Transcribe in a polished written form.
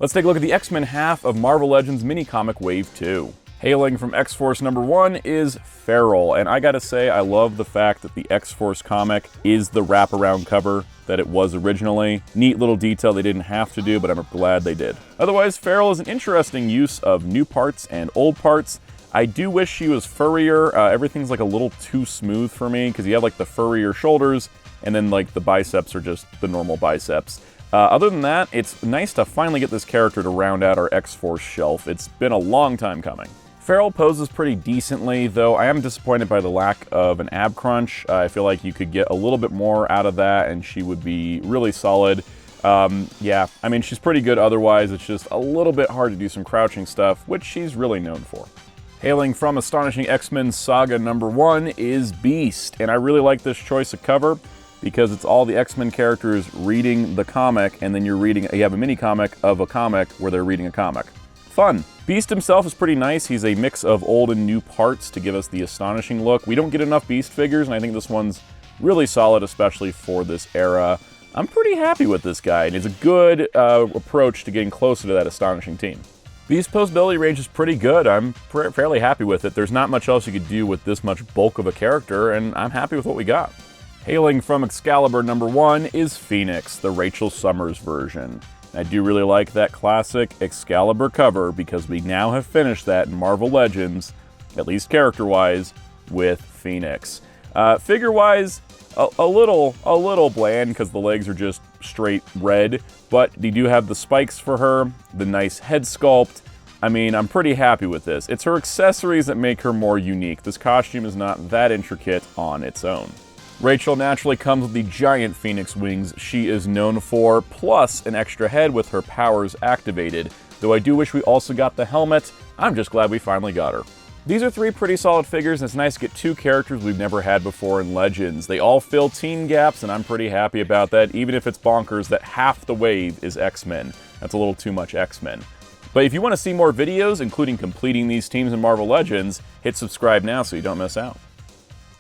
Let's take a look at the X-Men half of Marvel Legends mini-comic Wave 2. Hailing from X-Force number 1 is Feral, and I gotta say, I love the fact that the X-Force comic is the wraparound cover that it was originally. Neat little detail they didn't have to do, but I'm glad they did. Otherwise, Feral is an interesting use of new parts and old parts. I do wish she was furrier. Everything's like a little too smooth for me, because you have like the furrier shoulders, and then like the biceps are just the normal biceps. Other than that, it's nice to finally get this character to round out our X-Force shelf. It's been a long time coming. Feral poses pretty decently, though I am disappointed by the lack of an ab crunch. I feel like you could get a little bit more out of that and she would be really solid. Yeah, I mean, she's pretty good otherwise. It's just a little bit hard to do some crouching stuff, which she's really known for. Hailing from Astonishing X-Men Saga number 1 is Beast, and I really like this choice of cover because it's all the X-Men characters reading the comic, and then you have a mini-comic of a comic where they're reading a comic. Fun. Beast himself is pretty nice. He's a mix of old and new parts to give us the astonishing look. We don't get enough Beast figures, and I think this one's really solid, especially for this era. I'm pretty happy with this guy, and it's a good approach to getting closer to that astonishing team. Beast posability range is pretty good. I'm fairly happy with it. There's not much else you could do with this much bulk of a character, and I'm happy with what we got. Hailing from Excalibur number 1 is Phoenix, the Rachel Summers version. I do really like that classic Excalibur cover because we now have finished that in Marvel Legends, at least character-wise, with Phoenix. Figure-wise, a little bland because the legs are just straight red, but they do have the spikes for her, the nice head sculpt. I mean, I'm pretty happy with this. It's her accessories that make her more unique. This costume is not that intricate on its own. Rachel naturally comes with the giant Phoenix wings she is known for, plus an extra head with her powers activated. Though I do wish we also got the helmet, I'm just glad we finally got her. These are 3 pretty solid figures, and it's nice to get 2 characters we've never had before in Legends. They all fill team gaps, and I'm pretty happy about that, even if it's bonkers that half the wave is X-Men. That's a little too much X-Men. But if you want to see more videos, including completing these teams in Marvel Legends, hit subscribe now so you don't miss out.